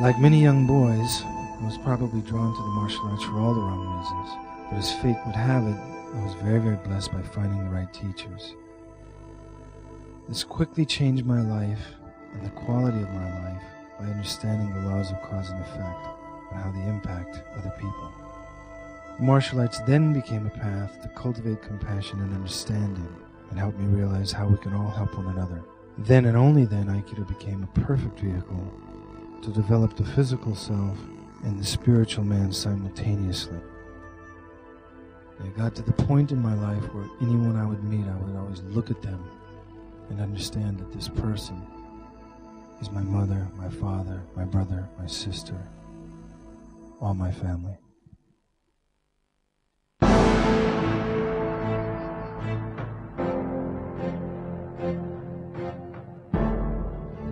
Like many young boys, I was probably drawn to the martial arts for all the wrong reasons, but as fate would have it, I was very, very blessed by finding the right teachers. This quickly changed my life and the quality of my life by understanding the laws of cause and effect and how they impact other people. Martial arts then became a path to cultivate compassion and understanding and help me realize how we can all help one another. Then and only then, Aikido became a perfect vehicle to develop the physical self and the spiritual man simultaneously. I got to the point in my life where anyone I would meet, I would always look at them and understand that this person is my mother, my father, my brother, my sister, all my family.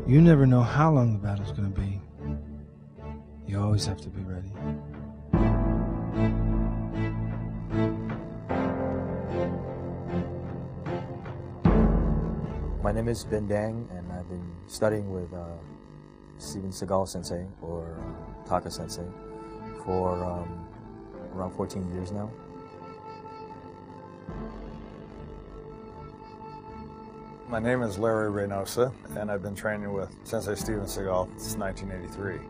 You never know how long the battle's going to be. You always have to be ready. My name is Ben Dang, and I've been studying with Seagal Sensei, or Taka Sensei, for around 14 years now. My name is Larry Reynosa, and I've been training with Sensei Steven Seagal since 1983.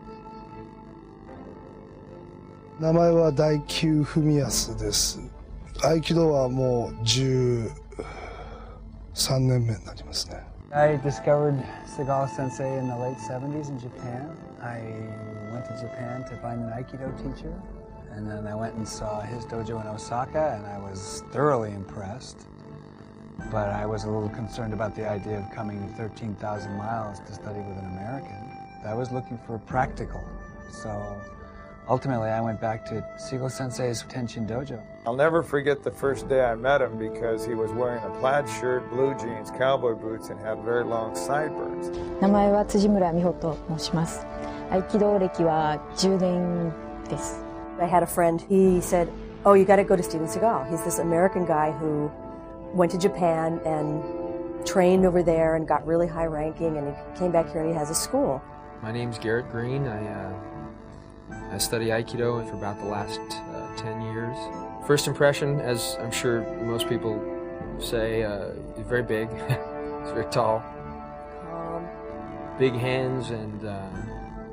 名前は大久文康です。合気道はもう13年目になりますね。I discovered Seagal Sensei in the late 70s in Japan. I went to Japan to find an Aikido teacher, and then I went and saw his dojo in Osaka, and I was thoroughly impressed. But I was a little concerned about the idea of coming 13,000 miles to study with an American. I was looking for practical, so ultimately I went back to Seagal Sensei's Tenshin Dojo. I'll never forget the first day I met him because he was wearing a plaid shirt, blue jeans, cowboy boots, and had very long sideburns. 名前は辻村美穂と申します。合気道歴は10年です。I had a friend, he said, "Oh, you got to go to Steven Seagal. He's this American guy who went to Japan and trained over there and got really high ranking, and he came back here and he has a school." My name's Garrett Green. I study Aikido for about the last 10 years. First impression, as I'm sure most people say, he's very big, he's very tall. Big hands and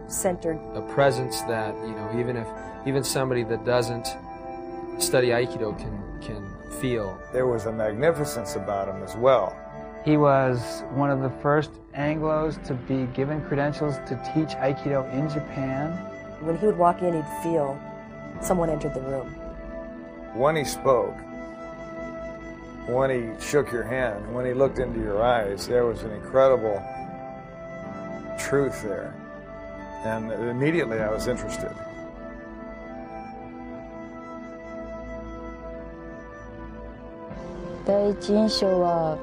centered. A presence that, you know, even somebody that doesn't study Aikido can feel. There was a magnificence about him as well. He was one of the first Anglos to be given credentials to teach Aikido in Japan. When he would walk in, he'd feel someone entered the room. When he spoke, when he shook your hand, when he looked into your eyes, there was an incredible truth there. And immediately I was interested. 第一印象は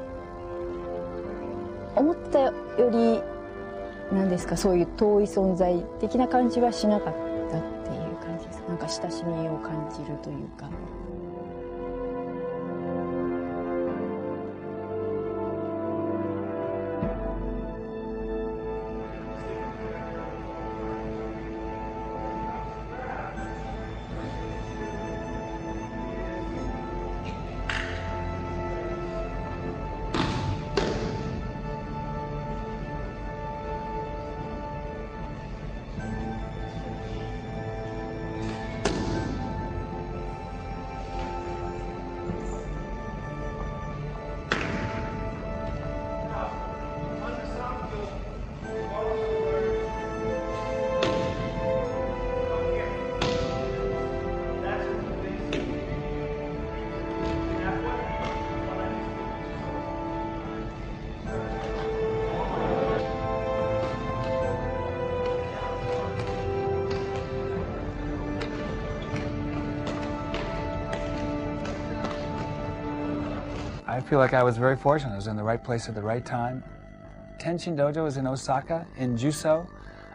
思ったより何ですか、そういう遠い存在的な感じはしなかったっていう感じです。なんか親しみを感じるというか。I feel like I was very fortunate. I was in the right place at the right time. Tenshin Dojo is in Osaka, in Juso.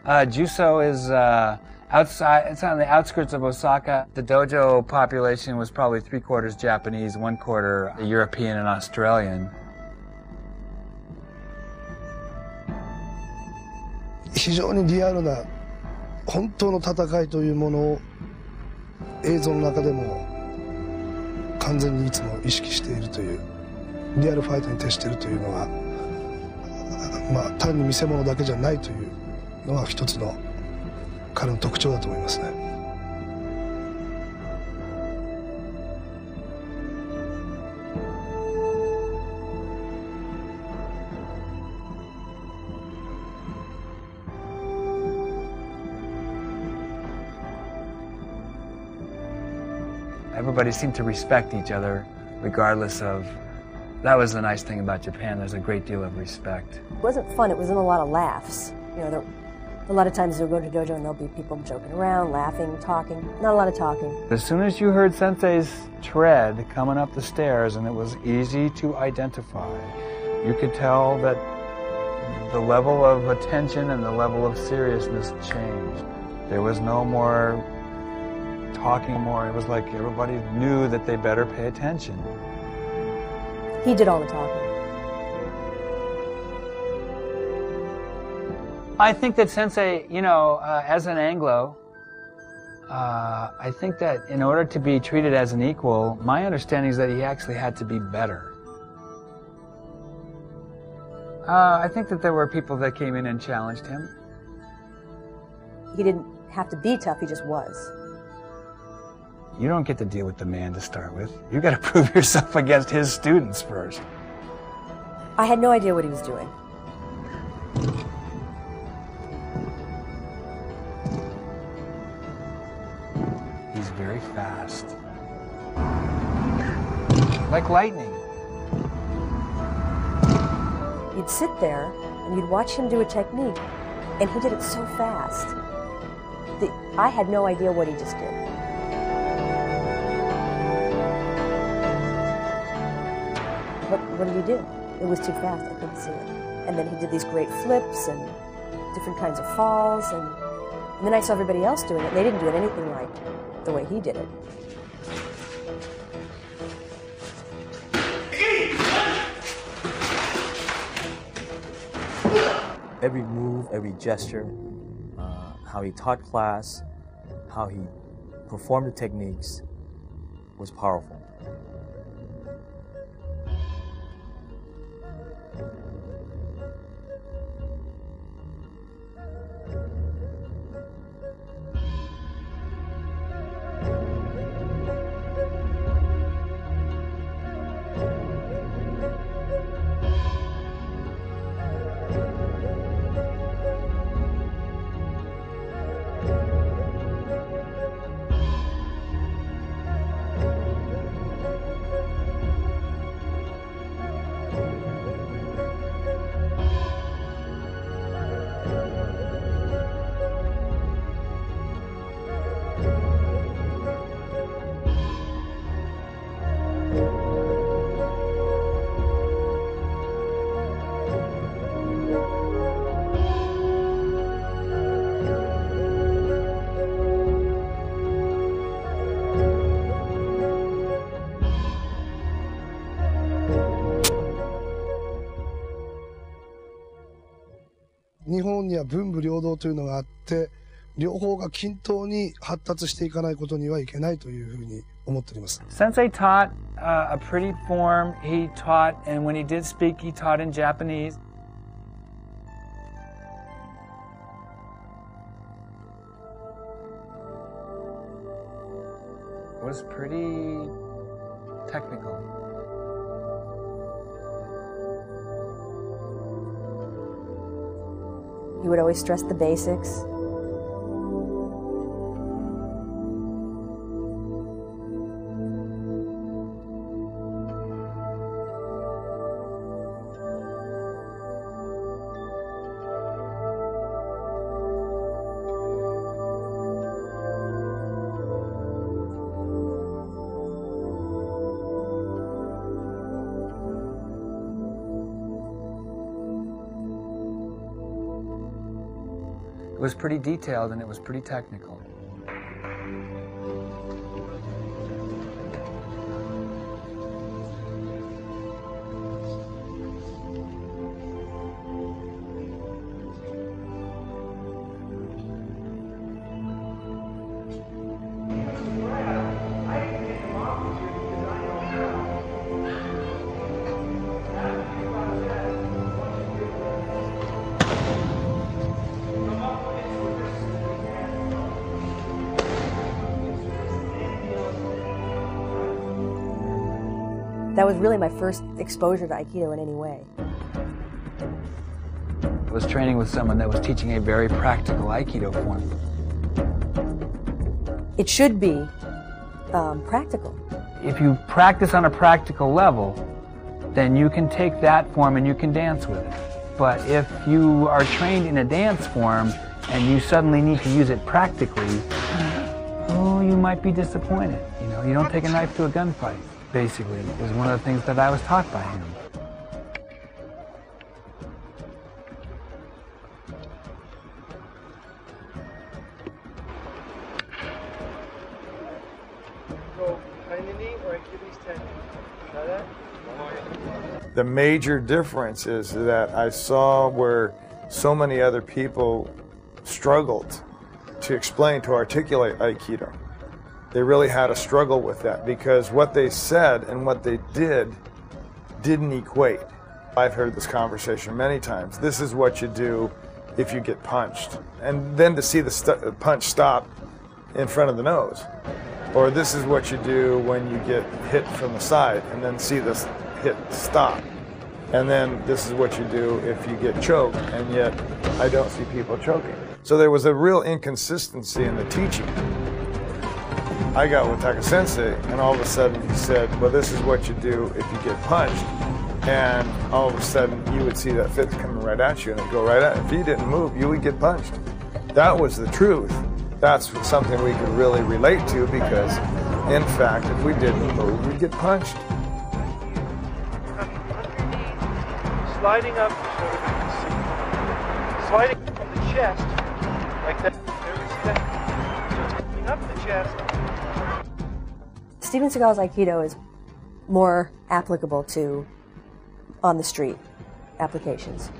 Juso is outside, it's on the outskirts of Osaka. The dojo population was probably 3/4 Japanese, 1/4 European and Australian. 非常にリアルな本当の戦いというものを映像の中でも完全にいつも意識しているという、リアルファイトに徹しているというのが、まあ単に見せ物だけじゃないというのが一つの彼の特徴だと思いますね。Everybody seemed to respect each other, regardless of. That was the nice thing about Japan. There's a great deal of respect. It wasn't fun. It wasn't a lot of laughs. You know, a lot of times you'll go to dojo and there'll be people joking around, laughing, talking. Not a lot of talking. As soon as you heard Sensei's tread coming up the stairs, and it was easy to identify, you could tell that the level of attention and the level of seriousness changed. There was no more talking more. It was like everybody knew that they better pay attention. He did all the talking. I think that Sensei, you know, as an Anglo, I think that in order to be treated as an equal, my understanding is that he actually had to be better. I think that there were people that came in and challenged him. He didn't have to be tough, he just was. You don't get to deal with the man to start with. You got to prove yourself against his students first. I had no idea what he was doing. He's very fast. Like lightning. You'd sit there and you'd watch him do a technique, and he did it so fast that I had no idea what he just did. What did he do? It was too fast, I couldn't see it. And then he did these great flips and different kinds of falls, and then I saw everybody else doing it, and they didn't do it anything like the way he did it. Every move, every gesture, how he taught class, how he performed the techniques was powerful. "日本には文武両道というのがあって、両方が均等に発達していかないことにはいけないというふうに思っております。Sensei taught a pretty form. He taught, and when he did speak, he taught in Japanese. It was pretty technical. He would always stress the basics. It was pretty detailed and it was pretty technical. That was really my first exposure to Aikido in any way. I was training with someone that was teaching a very practical Aikido form. It should be practical. If you practice on a practical level, then you can take that form and you can dance with it. But if you are trained in a dance form and you suddenly need to use it practically, oh, you might be disappointed. You know, you don't take a knife to a gunfight, basically, is one of the things that I was taught by him. The major difference is that I saw where so many other people struggled to explain, to articulate Aikido. They really had a struggle with that because what they said and what they did didn't equate. I've heard this conversation many times. This is what you do if you get punched. And then to see the punch stop in front of the nose. Or this is what you do when you get hit from the side and then see this hit stop. And then this is what you do if you get choked, and yet I don't see people choking. So there was a real inconsistency in the teaching. I got with Taka Sensei, and all of a sudden he said, well, this is what you do if you get punched. And all of a sudden you would see that fist coming right at you and it'd go right at you. If you didn't move, you would get punched. That was the truth. That's something we could really relate to because, in fact, if we didn't move, we'd get punched. Sliding up, sliding from the chest, like that. There we see that. So it's coming up the chest. Steven Seagal's Aikido is more applicable to on-the-street applications.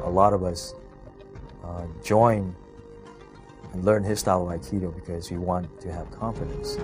A lot of us join and learn his style of Aikido because we want to have confidence.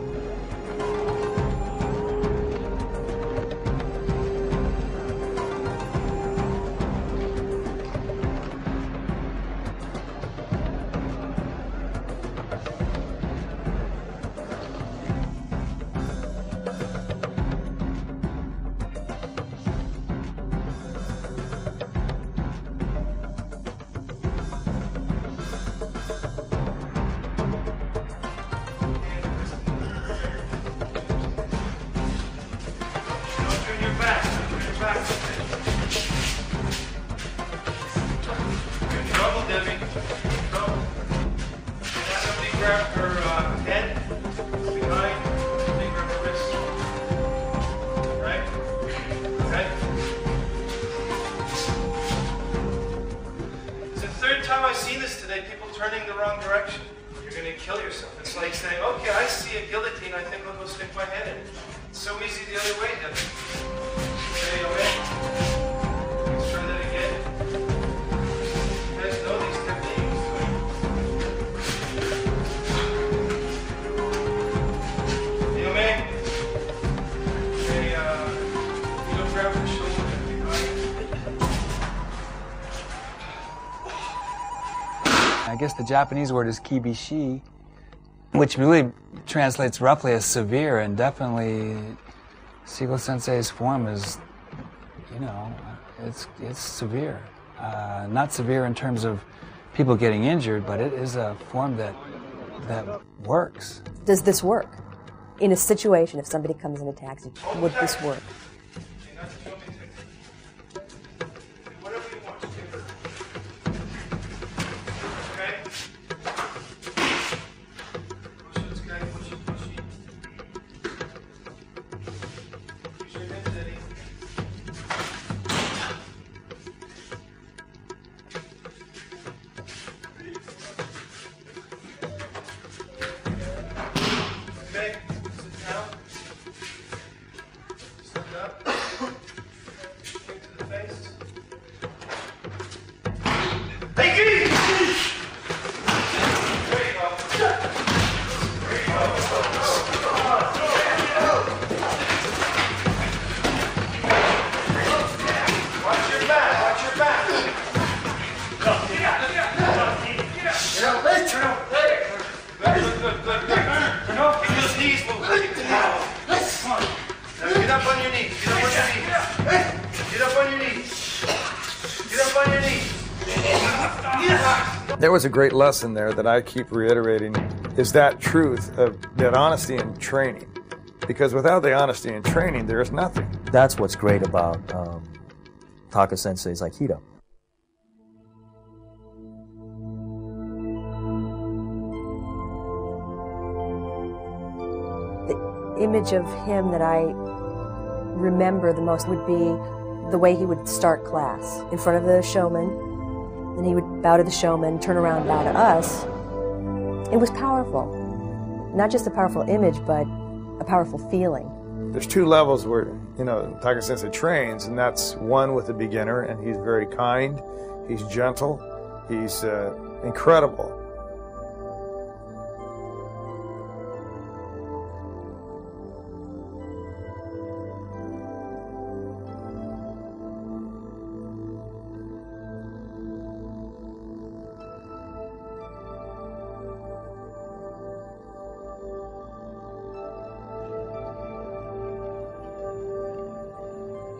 I've seen this today, people turning the wrong direction. You're going to kill yourself. It's like saying, okay, I see a guillotine, I think I'll go stick my head in it. It's so easy the other way, Devin. Okay, let's try that again. You guys know these techniques. Okay, you don't grab the shoulder. I guess the Japanese word is kibishi, which really translates roughly as severe, and definitely Seagal Sensei's form is, you know, it's severe. Not severe in terms of people getting injured, but it is a form that works. Does this work? In a situation, if somebody comes and attacks you, would this work? up on your knees. Get up on your knees. Get up on your knees. Get up on your knees. There was a great lesson there that I keep reiterating, is that truth of that honesty and training. Because without the honesty and training, there is nothing. That's what's great about Taka Sensei's Aikido. The image of him that I remember the most would be the way he would start class in front of the showman. Then he would bow to the showman, turn around, bow to us. It was powerful. Not just a powerful image, but a powerful feeling. There's two levels where, Taka Sensei trains, and that's one with the beginner, and he's very kind, he's gentle, he's incredible.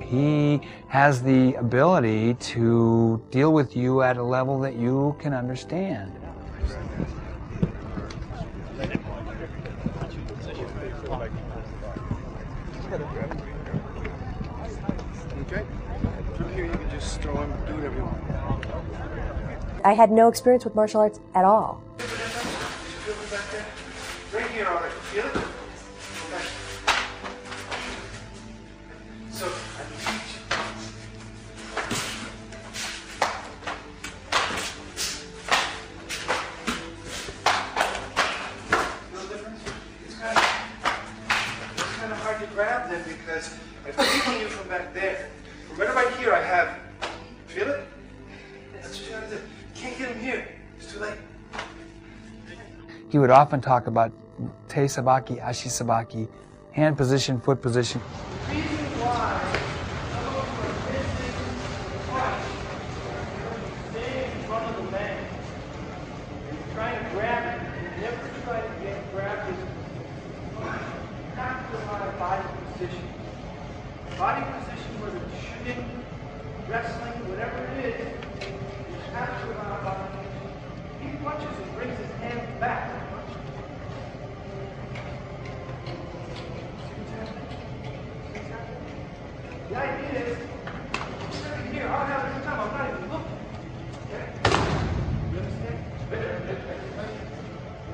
He has the ability to deal with you at a level that you can understand. Okay? From here, you can just throw him, do whatever you want. I had no experience with martial arts at all. Right here already. Feel it? Okay. So, I can teach you. Feel the difference? It's kind of hard to grab them because I'm taking you from back there. Remember right here I have, feel it? That's what you gotta do. Can't get him here. It's too late. He would often talk about te sabaki, ashi sabaki, hand position, foot position. The reason why some of you are missing fight is staying in front of the man. You're trying to grab it. You never try to get grabbed. You have to have body position. Body position, whether it's shooting, wrestling, whatever it is, you have to have body position. He punches and brings his hand back. The idea is, I'm here, I'll have a good time, I'm not even looking. Okay? You understand?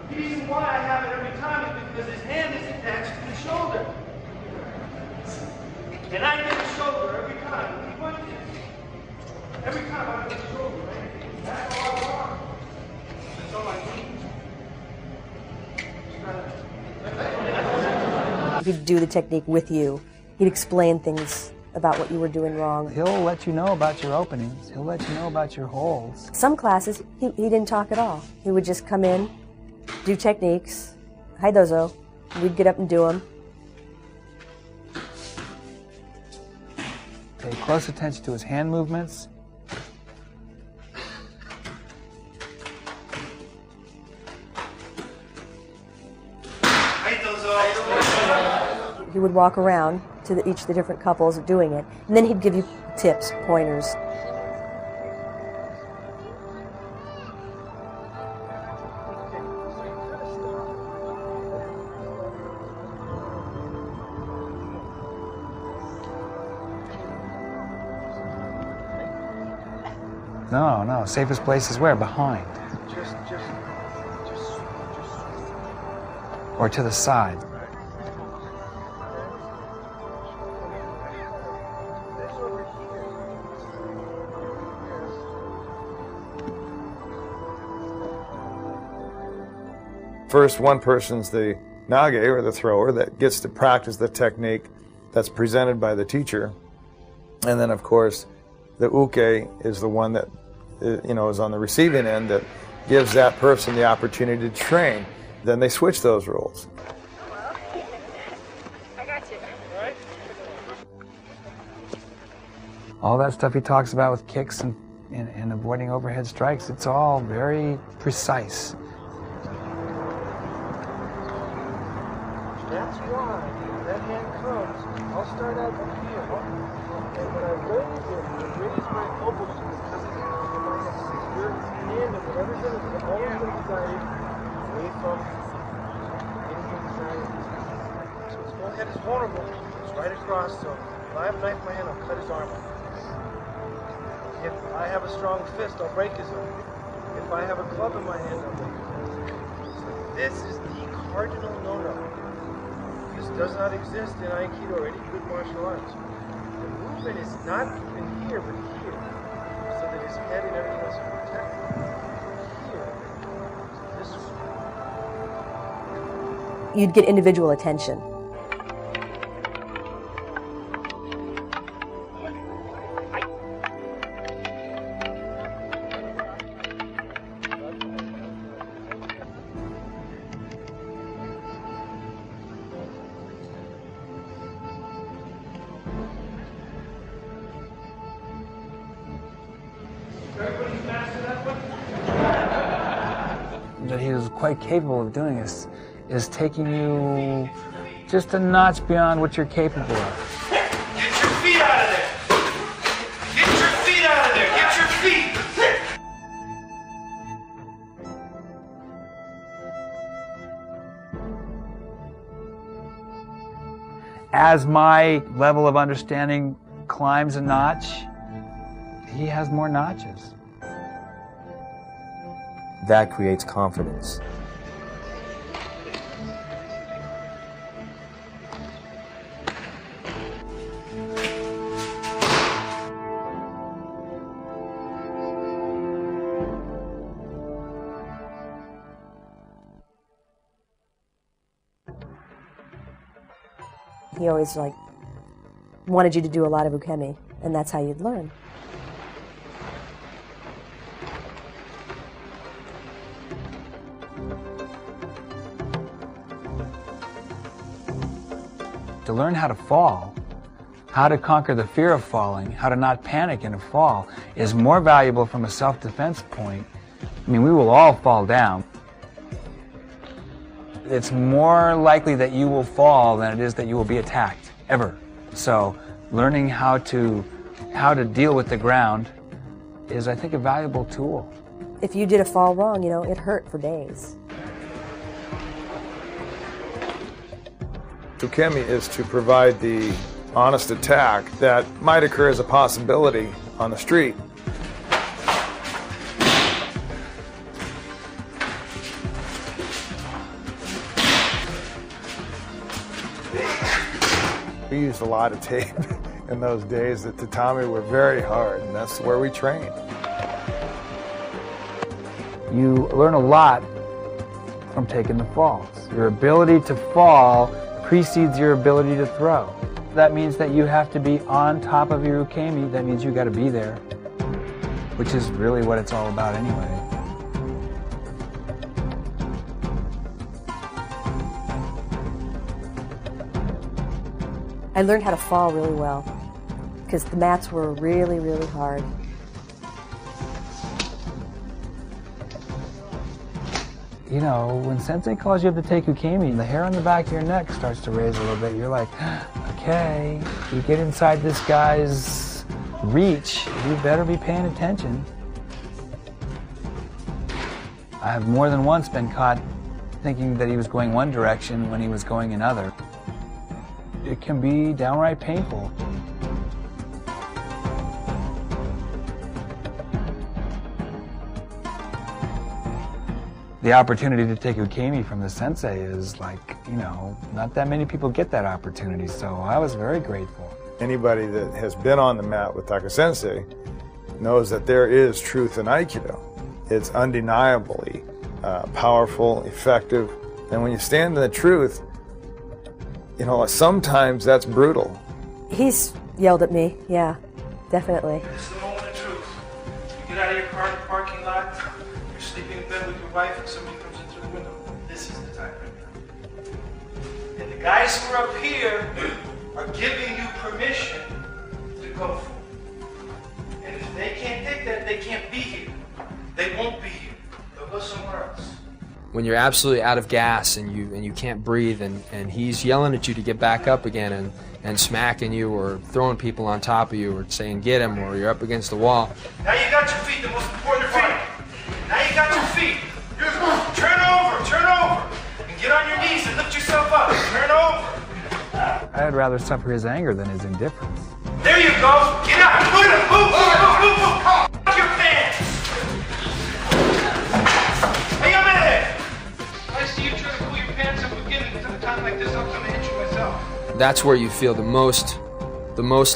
The reason why I have it every time is because his hand is attached to the shoulder. And I get the shoulder every time. He punches. Every time I get the shoulder, right? That's all I want. That's all I need. He'd do the technique with you. He'd explain things about what you were doing wrong. He'll let you know about your openings. He'll let you know about your holes. Some classes, he didn't talk at all. He would just come in, do techniques, hi dozo, we'd get up and do them. Pay close attention to his hand movements. He would walk around to each of the different couples doing it, and then he'd give you tips, pointers. No, safest place is where? Behind. Or to the side. First, one person's the nage, or the thrower, that gets to practice the technique that's presented by the teacher. And then, of course, the uke is the one that is on the receiving end, that gives that person the opportunity to train. Then they switch those roles. I got you. All that stuff he talks about with kicks and avoiding overhead strikes, it's all very precise. That's why that hand comes, I'll start out up here. And when I raise my elbows to the cousin, my your hand and whatever's in it, always going to be guided away from anything inside. So his whole head is vulnerable. It's right across, so if I have a knife in my hand, I'll cut his arm off. If I have a strong fist, I'll break his arm. If I have a club in my hand, I'll break his arm. So this is the cardinal no-no. This does not exist in Aikido or any good martial arts. The movement is not even here, but here, so that his head and everything else is protected. Here, so this way. You'd get individual attention. That he was quite capable of doing is taking you just a notch beyond what you're capable of. Get your feet out of there! Get your feet out of there! Get your feet! As my level of understanding climbs a notch, he has more notches. That creates confidence. He always wanted you to do a lot of ukemi, and that's how you'd learn. To learn how to fall, how to conquer the fear of falling, how to not panic in a fall is more valuable from a self-defense point. I mean, we will all fall down. It's more likely that you will fall than it is that you will be attacked, ever. So learning how to deal with the ground is, I think, a valuable tool. If you did a fall wrong, it hurt for days. Ukemi is to provide the honest attack that might occur as a possibility on the street. We used a lot of tape in those days. The tatami were very hard, and that's where we trained. You learn a lot from taking the falls. Your ability to fall precedes your ability to throw. That means that you have to be on top of your ukemi. That means you got to be there, which is really what it's all about anyway. I learned how to fall really well because the mats were really, really hard. You know, when sensei calls you up to take ukemi, the hair on the back of your neck starts to raise a little bit. You're like, okay, you get inside this guy's reach, you better be paying attention. I have more than once been caught thinking that he was going one direction when he was going another. It can be downright painful. The opportunity to take ukemi from the sensei is not that many people get that opportunity, so I was very grateful. Anybody that has been on the mat with Taka Sensei knows that there is truth in Aikido. It's undeniably powerful, effective, and when you stand in the truth, sometimes that's brutal. He's yelled at me, yeah, definitely. This is the moment of truth. You get out of your car in the parking lot, you're sleeping in bed with your wife, and somebody comes in through the window. This is the time right now. And the guys who are up here are giving you permission to go for it. And if they can't take that, they can't be here. They won't be here. They'll go somewhere else. when you're absolutely out of gas and you can't breathe, and he's yelling at you to get back up again and smacking you or throwing people on top of you or saying get him, or you're up against the wall. Now you got your feet, the most important part. Now you got your feet. Turn over, and get on your knees and lift yourself up. Turn over. I'd rather suffer his anger than his indifference. There you go. Get out. Move. Your pants. Hey, I'm ahead. I see you try to pull your pants up again, and at a time like this, I'm gonna hit you myself. That's where you feel the most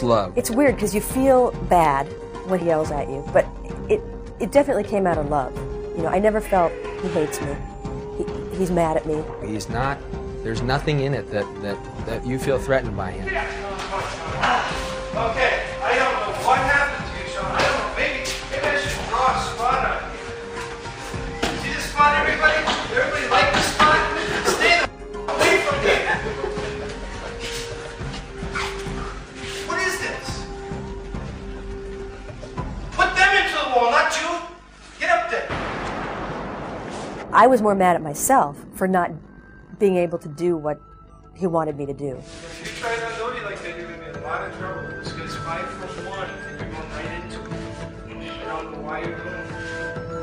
love. It's weird because you feel bad when he yells at you, but it definitely came out of love. You know, I never felt he hates me. He's mad at me. He's not. There's nothing in it that you feel threatened by him. Okay, I don't know what happened to you, Sean. I don't know. Maybe I should draw a spot on you. See this spot, everybody? Everybody like this spot? Stay the away from me. What is this? Put them into the wall, not you. Get up there. I was more mad at myself for not being able to do what he wanted me to do. If you try that Lodi like that, you're going to be in a lot of trouble. This guy's 5'1", and you're going right into it. I don't know why you're doing it.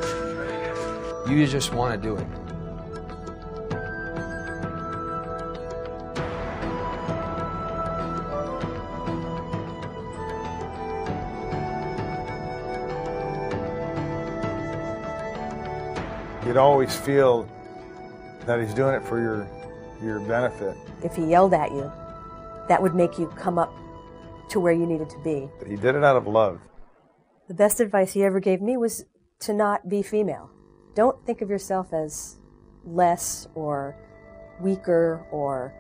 Try to get it. You just want to do it. You'd always feel that he's doing it for your benefit. If he yelled at you, that would make you come up to where you needed to be. But he did it out of love. The best advice he ever gave me was to not be female. Don't think of yourself as less or weaker or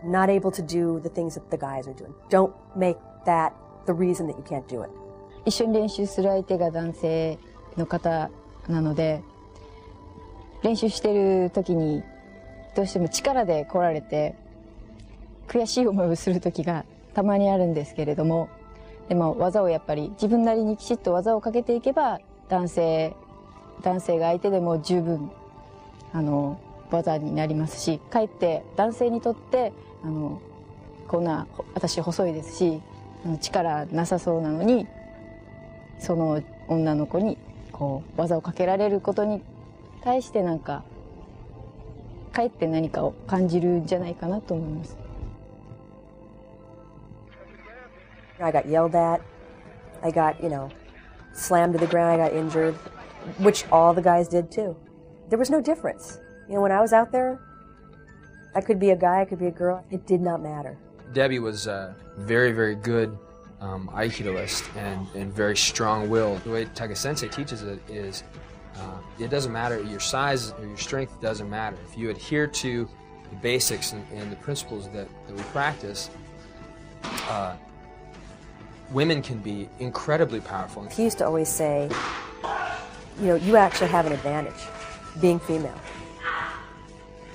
not able to do the things that the guys are doing. Don't make that the reason that you can't do it. 一緒に練習する相手が男性の方なので、練習してる時にどうしても力で来られて悔しい思いをする時がたまにあるんですけれども、でも技をやっぱり自分なりにきちっと技をかけていけば男性が相手でも十分技になりますし、かえって男性にとってこんな私細いですし力なさそうなのにその女の子にこう技をかけられることに対してなんかかえって何かを感じるんじゃないかなと思います。I got yelled at. I got, slammed to the ground. I got injured, which all the guys did too. There was no difference. When I was out there, I could be a guy, I could be a girl. It did not matter. Debbie was a very, very good Aikidoist and very strong-willed. The way Taka-sensei teaches it is it doesn't matter, your size or your strength doesn't matter. If you adhere to the basics and the principles that we practice, women can be incredibly powerful. He used to always say, you actually have an advantage being female.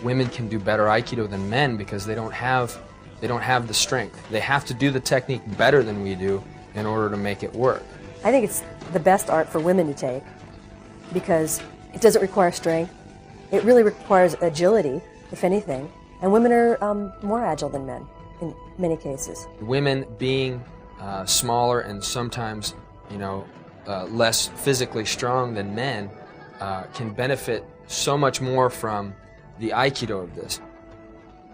Women can do better Aikido than men because they don't have the strength. They have to do the technique better than we do in order to make it work. I think it's the best art for women to take because it doesn't require strength. It really requires agility, if anything. And women are more agile than men in many cases. Women being smaller and sometimes, less physically strong than men can benefit so much more from the Aikido of this.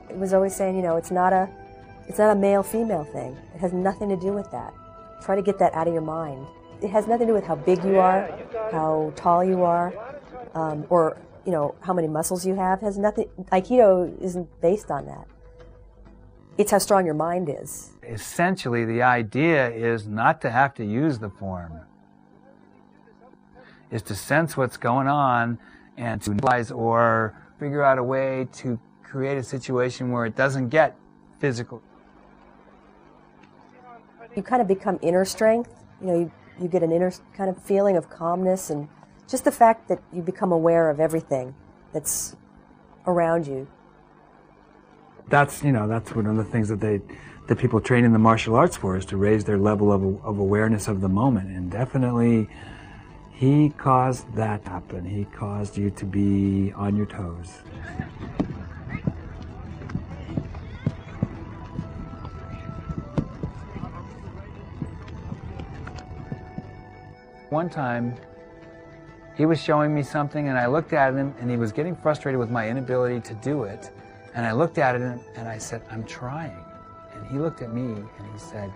It was always saying, it's not a male-female thing. It has nothing to do with that. Try to get that out of your mind. It has nothing to do with how big you are, how tall you are, or how many muscles you have. It has nothing. Aikido isn't based on that. It's how strong your mind is. Essentially, the idea is not to have to use the form. Is to sense what's going on and to realize or figure out a way to create a situation where it doesn't get physical. You kind of become inner strength. You get an inner kind of feeling of calmness and just the fact that you become aware of everything that's around you. That's one of the things that people train in the martial arts for, is to raise their level of awareness of the moment. And definitely He caused that to happen. He caused you to be on your toes. One time, he was showing me something and I looked at him and he was getting frustrated with my inability to do it. And I looked at him and I said, I'm trying. And he looked at me and he said,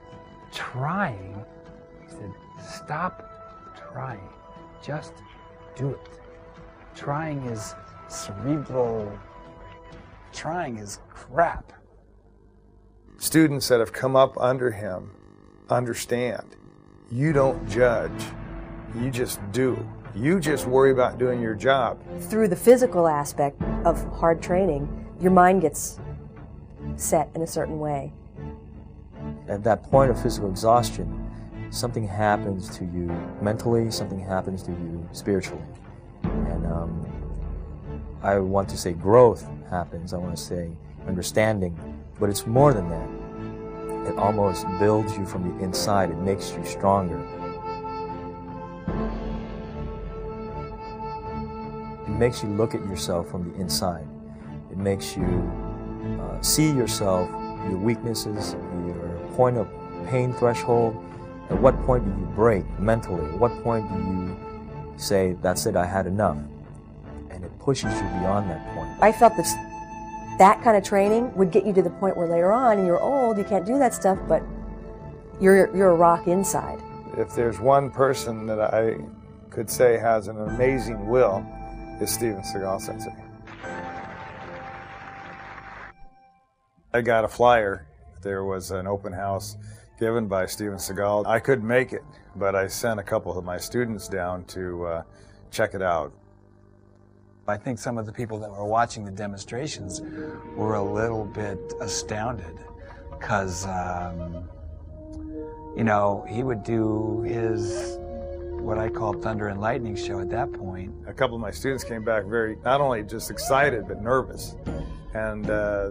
trying? He said, stop trying. Just do it. Trying is cerebral. Trying is crap. Students that have come up under him understand. You don't judge. You just do. You just worry about doing your job. Through the physical aspect of hard training, your mind gets set in a certain way. At that point of physical exhaustion, something happens to you mentally, something happens to you spiritually. And I want to say growth happens, I want to say understanding, but it's more than that. It almost builds you from the inside, it makes you stronger. It makes you look at yourself from the inside. It makes you see yourself, your weaknesses, your point of pain threshold. At what point do you break mentally? At what point do you say, that's it, I had enough? And it pushes you beyond that point. I felt that kind of training would get you to the point where later on, and you're old, you can't do that stuff, but you're a rock inside. If there's one person that I could say has an amazing will, it's Steven Seagal Sensei. I got a flyer. There was an open house given by Steven Seagal. I couldn't make it, but I sent a couple of my students down to check it out. I think some of the people that were watching the demonstrations were a little bit astounded because, you know, he would do his, what I call Thunder and Lightning show at that point. A couple of my students came back very, not only just excited, but nervous. And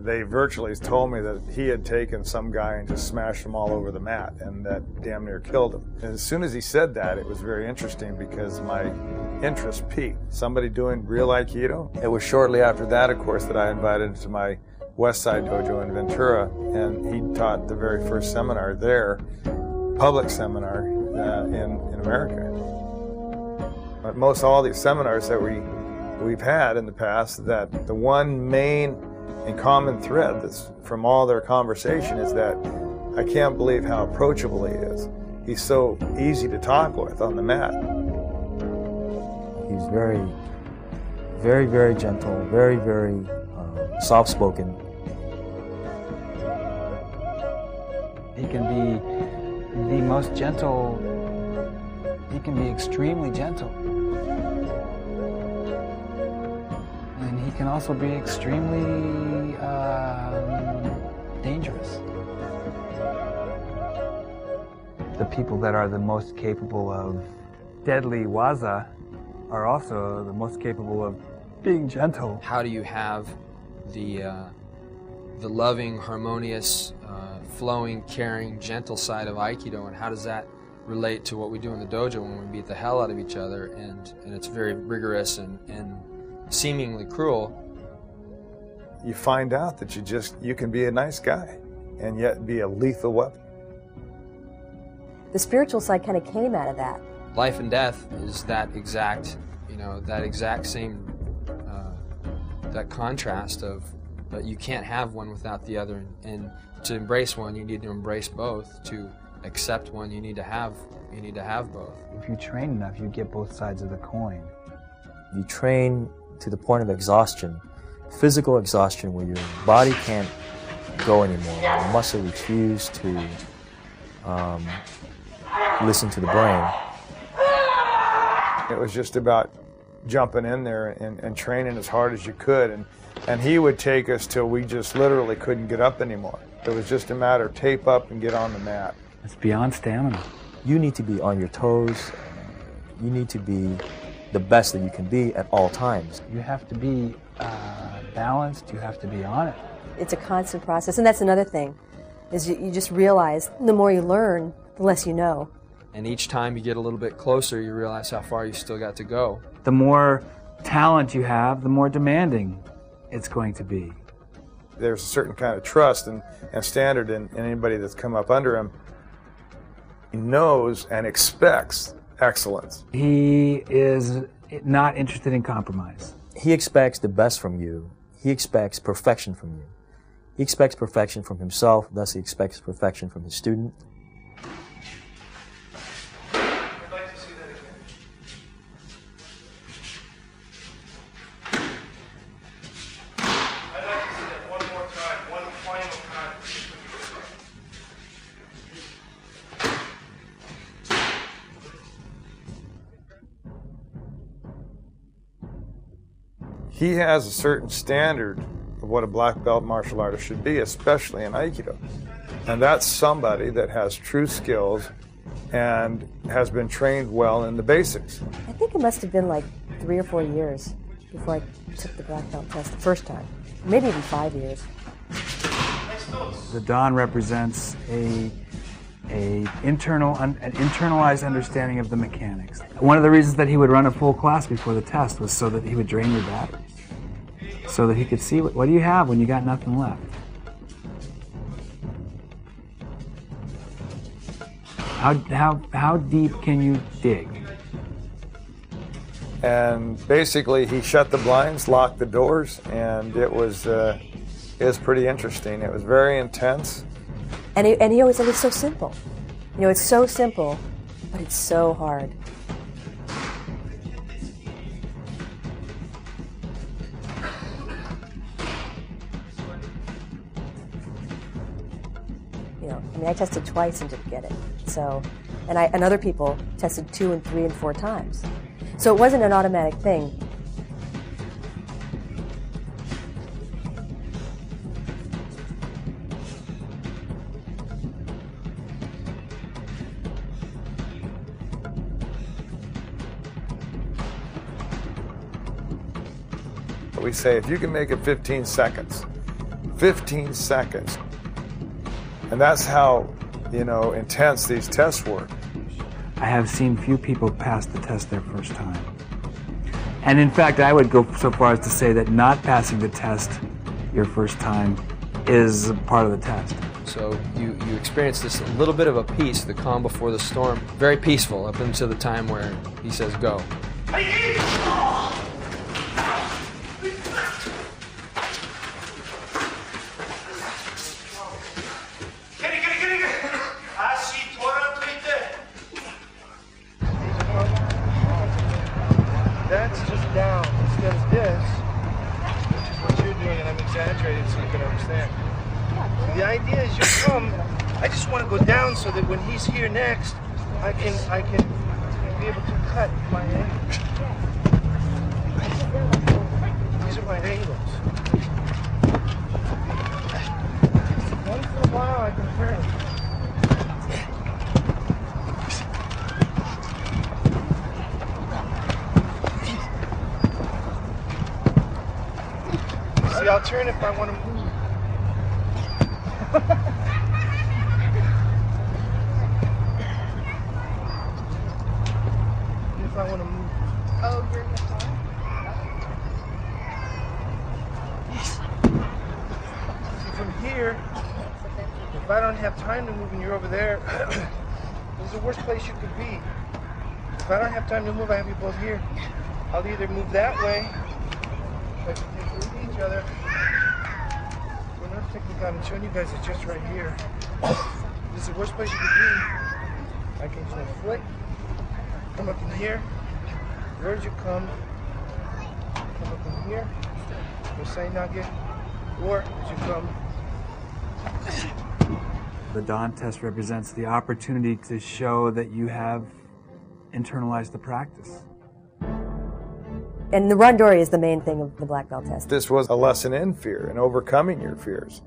they virtually told me that he had taken some guy and just smashed him all over the mat, and that damn near killed him. And as soon as he said that, it was very interesting because my interest peaked. Somebody doing real Aikido? It was shortly after that, of course, that I invited him to my West Side Dojo in Ventura, and he taught the very first seminar there, public seminar in America. But most all these seminars that we've had in the past, that the one main and common thread that's from all their conversation is that I can't believe how approachable he is. He's so easy to talk with on the mat. He's very, very, very gentle, very, very soft-spoken. He can be the most gentle, he can be extremely gentle. And he can also be extremely dangerous. The people that are the most capable of deadly waza are also the most capable of being gentle. How do you have the loving, harmonious, flowing, caring, gentle side of Aikido, and how does that relate to what we do in the dojo when we beat the hell out of each other, and it's very rigorous and seemingly cruel? You find out that you can be a nice guy and yet be a lethal weapon. The spiritual side kind of came out of that. Life and death is that exact, that exact same, that contrast of, you can't have one without the other, and to embrace one, you need to embrace both. To accept one, you need to have both. If you train enough, you get both sides of the coin. You train to the point of exhaustion, physical exhaustion, where your body can't go anymore. Your muscle refuse to listen to the brain. It was just about jumping in there and training as hard as you could, and he would take us till we just literally couldn't get up anymore. It was just a matter of tape up and get on the mat. It's beyond stamina. You need to be on your toes. You need to be the best that you can be at all times. You have to be balanced. You have to be on it. It's a constant process, and that's another thing, is you just realize the more you learn, the less you know. And each time you get a little bit closer, you realize how far you still got to go. The more talent you have, the more demanding it's going to be. There's a certain kind of trust and standard in anybody that's come up under him. He knows and expects excellence. He is not interested in compromise. He expects the best from you. He expects perfection from you. He expects perfection from himself, thus he expects perfection from his student. I'd like to see that again. I'd like to see that one more time, one final time. He has a certain standard of what a black belt martial artist should be, especially in Aikido. And that's somebody that has true skills and has been trained well in the basics. I think it must have been like 3 or 4 years before I took the black belt test the first time. Maybe even 5 years. The Dan represents an internalized understanding of the mechanics. One of the reasons that he would run a full class before the test was so that he would drain your batteries, so that he could see what do you have when you got nothing left. How deep can you dig? And basically he shut the blinds, locked the doors, and it was pretty interesting. It was very intense. And he always said it's so simple. You know, it's so simple, but it's so hard. You know, I mean, I tested twice and didn't get it. So, and other people tested 2 and 3 and 4 times. So it wasn't an automatic thing. We say if you can make it 15 seconds, 15 seconds. And that's how, you know, intense these tests were. I have seen few people pass the test their first time. And in fact, I would go so far as to say that not passing the test your first time is part of the test. So you experience this little bit of a peace, the calm before the storm. Very peaceful up until the time where he says go. That's just down instead of this, which is what you're doing, and I'm exaggerating so you can understand. The idea is you come, I just want to go down so that when he's here next, I can be able to cut my angle. These are my angles. Once in a while I can turn. See, I'll turn if I want to move. If I want to move. Oh, you're in the car? See, from here, if I don't have time to move and you're over there, this is the worst place you could be. If I don't have time to move, I have you both here. I'll either move that way, like we take each other. We're not technically, I'm showing you guys it's just right here. This is the worst place you could be. I can just flick, come up in here. Where'd you come up in here, your side nugget, or you come. The Dan test represents the opportunity to show that you have internalized the practice. And the randori is the main thing of the black belt test. This was a lesson in fear and overcoming your fears.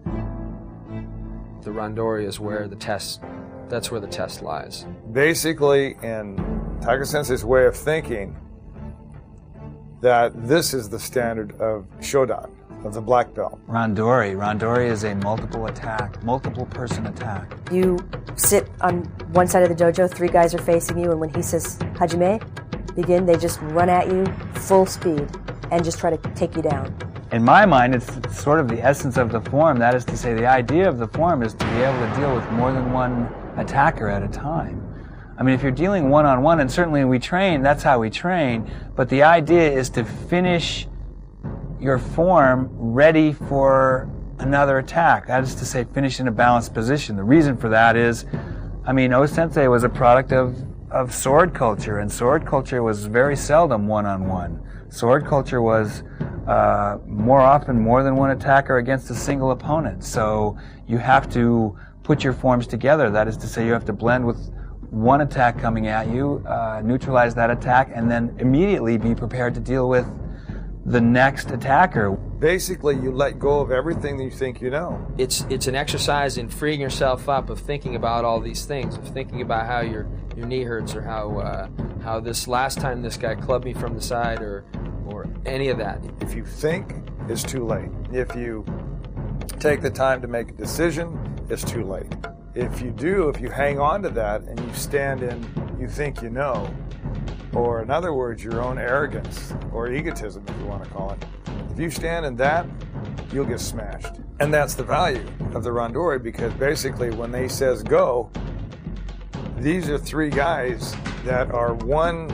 The randori is where the test, that's where the test lies. Basically, in Tiger Sensei's way of thinking, that this is the standard of Shodan, of the black belt. Randori is a multiple person attack. You sit on one side of the dojo, 3 guys are facing you, and when he says, Hajime, begin, they just run at you full speed and just try to take you down. In my mind, it's sort of the essence of the form. That is to say, the idea of the form is to be able to deal with more than one attacker at a time. I mean, if you're dealing one-on-one, and certainly we train, that's how we train, but the idea is to finish your form ready for another attack. That is to say, finish in a balanced position. The reason for that is, I mean, O-sensei was a product of sword culture, and sword culture was very seldom one-on-one. Sword culture was more often more than one attacker against a single opponent. So you have to put your forms together. That is to say, you have to blend with one attack coming at you, neutralize that attack, and then immediately be prepared to deal with the next attacker. Basically, you let go of everything that you think you know. It's an exercise in freeing yourself up, of thinking about all these things, of thinking about how your knee hurts, or how this last time this guy clubbed me from the side, or any of that. If you think, it's too late. If you take the time to make a decision, it's too late. If you hang on to that and you stand in, you think you know, or in other words, your own arrogance or egotism, if you want to call it, if you stand in that, you'll get smashed. And that's the value of the randori, because basically when they says go, these are 3 guys that are one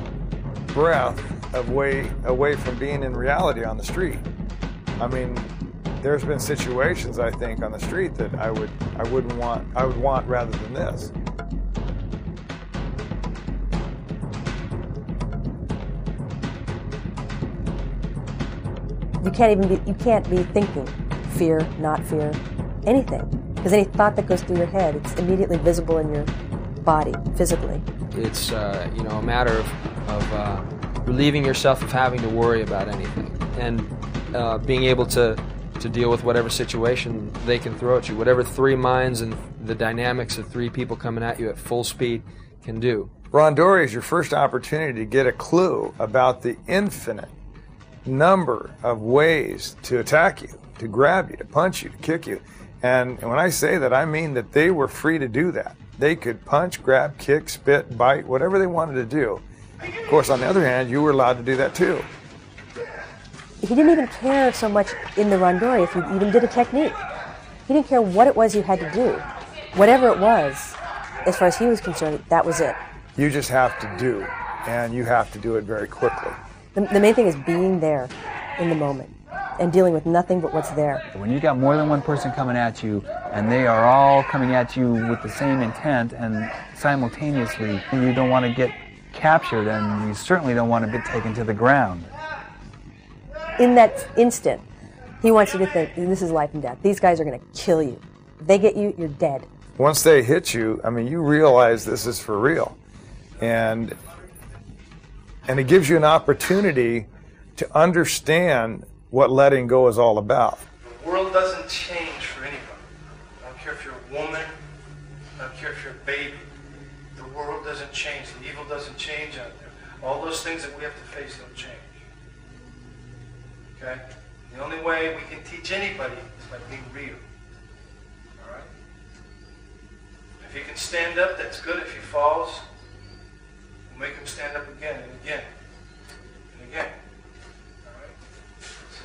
breath away from being in reality on the street. I mean, there's been situations, I think, on the street that I would want rather than this. You can't be thinking fear, not fear, anything. Because any thought that goes through your head, it's immediately visible in your body, physically. It's a matter of relieving yourself of having to worry about anything, and being able to deal with whatever situation they can throw at you, whatever 3 minds and the dynamics of 3 people coming at you at full speed can do. Randori is your first opportunity to get a clue about the infinite number of ways to attack you, to grab you, to punch you, to kick you. And when I say that, I mean that they were free to do that. They could punch, grab, kick, spit, bite, whatever they wanted to do. Of course, on the other hand, you were allowed to do that too. He didn't even care so much in the randori if you even did a technique. He didn't care what it was you had to do. Whatever it was, as far as he was concerned, that was it. You just have to do, and you have to do it very quickly. The main thing is being there in the moment and dealing with nothing but what's there. When you got more than one person coming at you, and they are all coming at you with the same intent, and simultaneously, you don't want to get captured, and you certainly don't want to be taken to the ground. In that instant, he wants you to think, this is life and death. These guys are going to kill you. If they get you, you're dead. Once they hit you, I mean, you realize this is for real. And it gives you an opportunity to understand what letting go is all about. The world doesn't change for anybody. I don't care if you're a woman, I don't care if you're a baby. The world doesn't change. The evil doesn't change out there. All those things that we have to face don't change. Okay? The only way we can teach anybody is by being real. All right? If he can stand up, that's good. If he falls, we'll make him stand up again and again and again. All right? So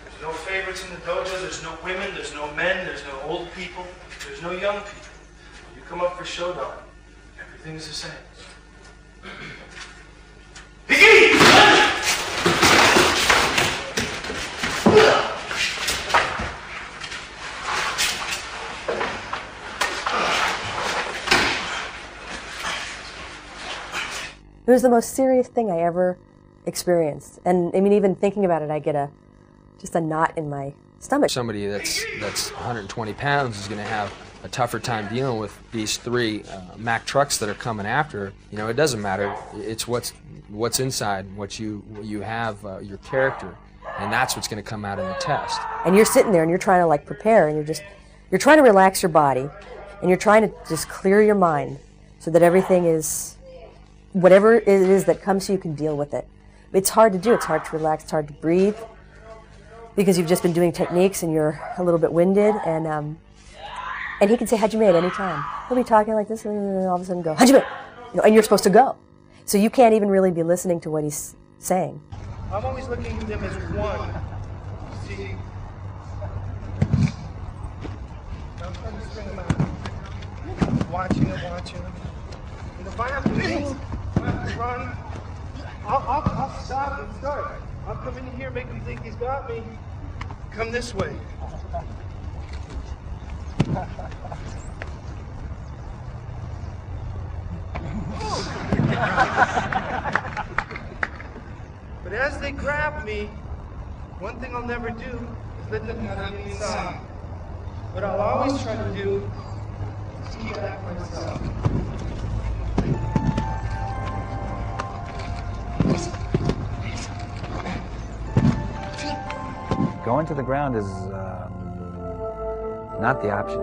there's no favorites in the dojo. There's no women. There's no men. There's no old people. There's no young people. You come up for showdown, everything's the same. It was the most serious thing I ever experienced. And I mean, even thinking about it, I get just a knot in my stomach. Somebody that's 120 pounds is going to have a tougher time dealing with these 3 Mack trucks that are coming after. You know, it doesn't matter. It's what's inside, what you have, your character, and that's what's going to come out in the test. And you're sitting there and you're trying to like prepare, and you're trying to relax your body, and you're trying to just clear your mind so that everything is, whatever it is that comes to you, can deal with it. It's hard to do. It's hard to relax. It's hard to breathe. because you've just been doing techniques and you're a little bit winded, and he can say Hajime at any time. He'll be talking like this, and all of a sudden go Hajime, and you're supposed to go. So you can't even really be listening to what he's saying. I'm always looking at them as one. See? I'm trying to string them out. Watching them. And if I have to move, if I have to run, I'll stop and start. I'll come in here, make him think he's got me. Come this way. But as they grab me, one thing I'll never do is let them have me inside. What I'll always try to do is keep that for myself. Going to the ground is not the option.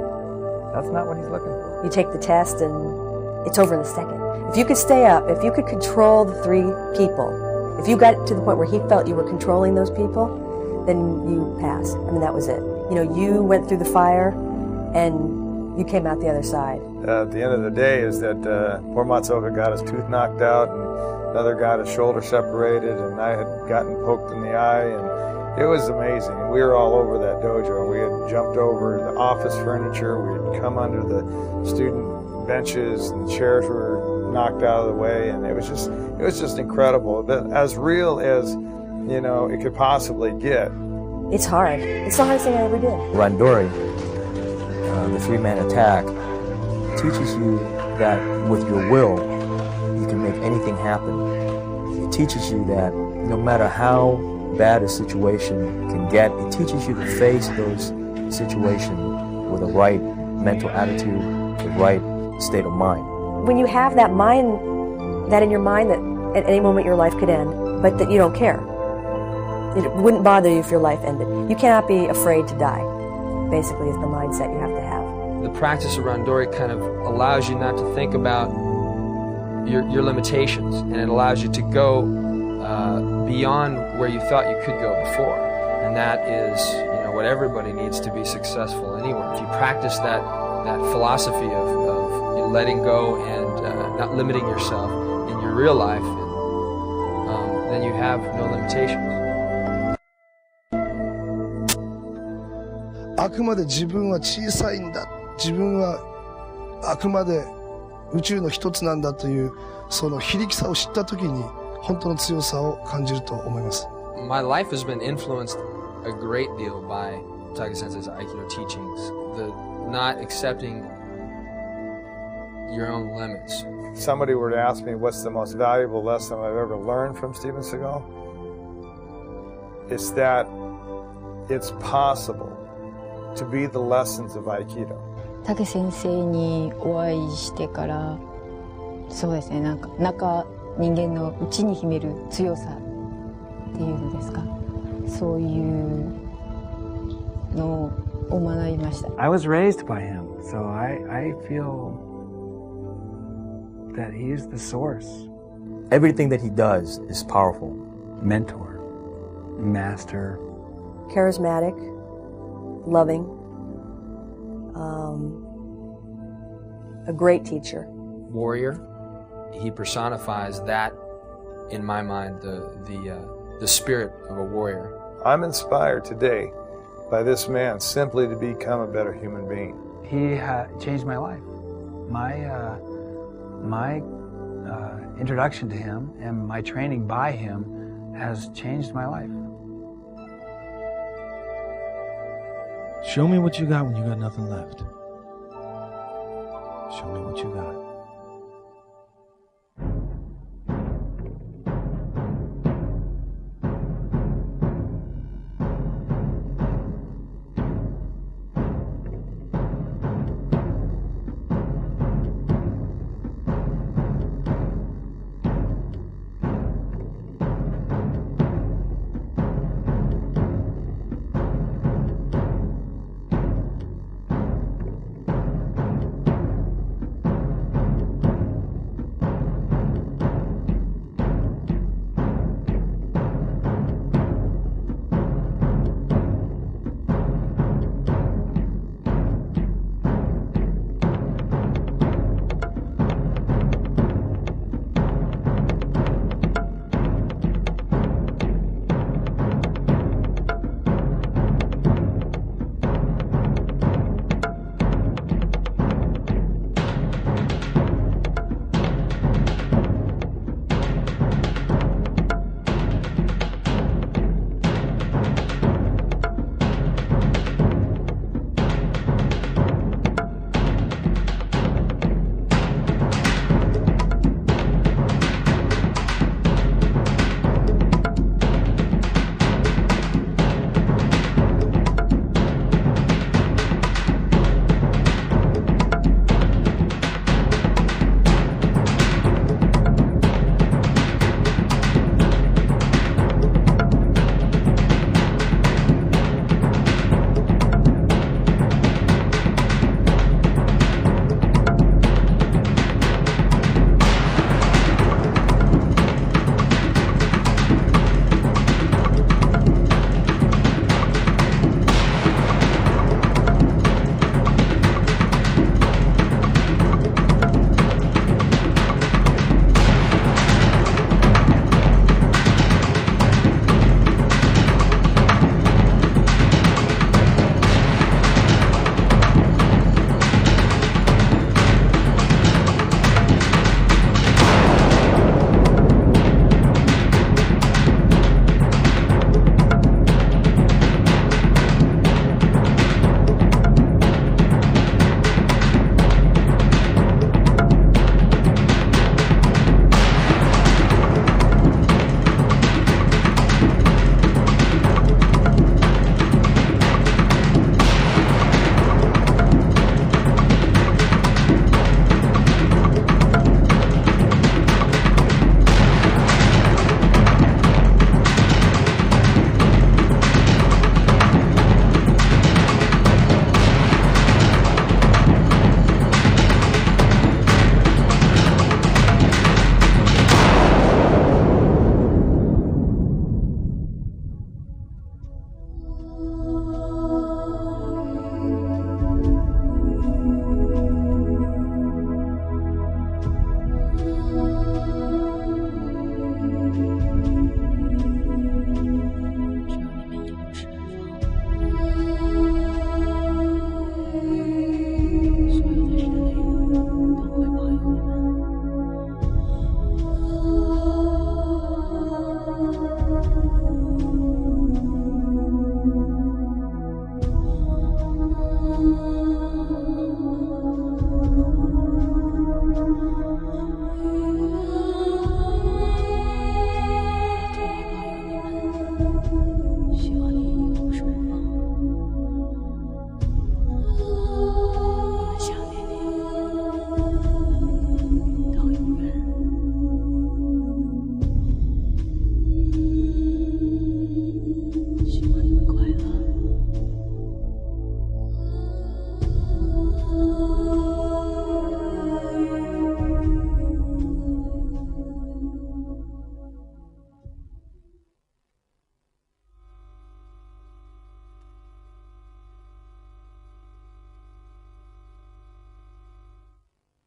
That's not what he's looking for. You take the test and it's over in a second. If you could stay up, if you could control the 3 people, if you got to the point where he felt you were controlling those people, then you passed. I mean, that was it. You know, you went through the fire and you came out the other side. At the end of the day is that poor Matsuoka got his tooth knocked out and another got his shoulder separated, and I had gotten poked in the eye, and it was amazing. We were all over that dojo. We had jumped over the office furniture. We had come under the student benches, and the chairs were knocked out of the way, and it was just incredible. But as real as, you know, it could possibly get. It's hard. It's the hardest thing I ever did. Randori, the 3-man attack, teaches you that with your will, you can make anything happen. It teaches you that no matter how bad a situation can get, it teaches you to face those situations with the right mental attitude, the right state of mind. When you have that in your mind that at any moment your life could end, but that you don't care. It wouldn't bother you if your life ended. You cannot be afraid to die, basically, is the mindset you have to have. The practice of Randori kind of allows you not to think about your limitations, and it allows you to go beyond where you thought you could go before. And that is, you know, what everybody needs to be successful anywhere. If you practice that philosophy of you know, letting go and not limiting yourself in your real life, then you have no limitations. あくまで自分は小さいんだ、自分はあくまで宇宙の一つなんだというその非力さを知った時に本当の強さを感じると思います。My life has been influenced a great deal by Taika Sensei's Aikido teachings. The not accepting your own limits. If somebody were to ask me what's the most valuable lesson I've ever learned from Steven Seagal, it's that it's possible to be the lessons of Aikido. 竹先生にお会いしてから、そうですね、なんか人間の内に秘める強さっていうのですか、そういうのを学びました。I was raised by him, so I feel that he is the source. Everything that he does is powerful. Mentor, master, Charismatic, loving, a great teacher. Warrior. He personifies that, in my mind, the spirit of a warrior. I'm inspired today by this man simply to become a better human being. He changed my life. My introduction to him and my training by him has changed my life. Show me what you got when you got nothing left. Show me what you got. you.